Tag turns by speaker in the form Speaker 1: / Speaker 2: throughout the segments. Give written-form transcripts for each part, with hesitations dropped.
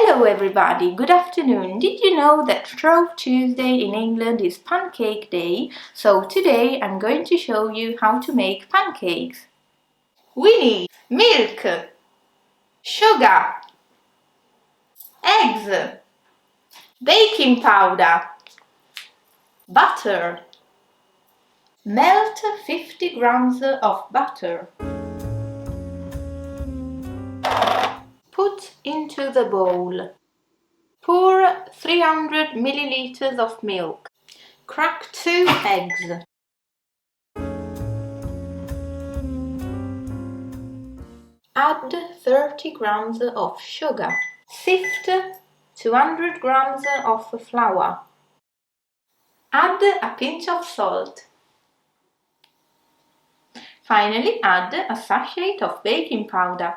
Speaker 1: Hello everybody, good afternoon. Did you know that Shrove Tuesday in England is Pancake Day? So today I'm going to show you how to make pancakes. We need milk, sugar, eggs, baking powder, butter. Melt 50 grams of butter. Put into the bowl. Pour 300 milliliters of milk. Crack 2 eggs. Add 30 grams of sugar. Sift 200 grams of flour. Add a pinch of salt. Finally, add a sachet of baking powder.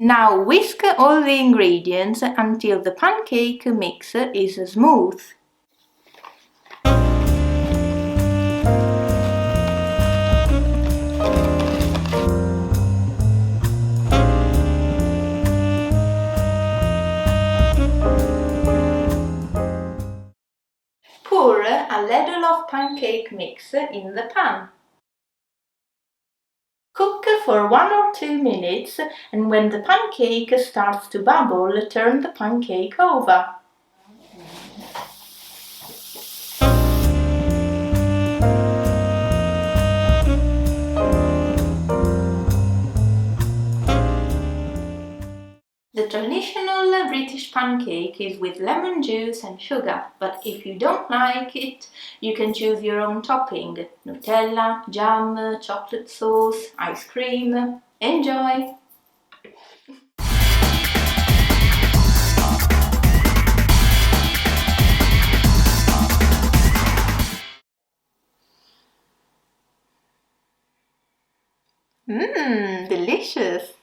Speaker 1: Now whisk all the ingredients until the pancake mix is smooth. Pour a ladle of pancake mix in the pan. Cook for 1 or 2 minutes, and when the pancake starts to bubble, turn the pancake over. The traditional British pancake is with lemon juice and sugar, but if you don't like it, you can choose your own topping: Nutella, jam, chocolate sauce, ice cream. Enjoy! Delicious!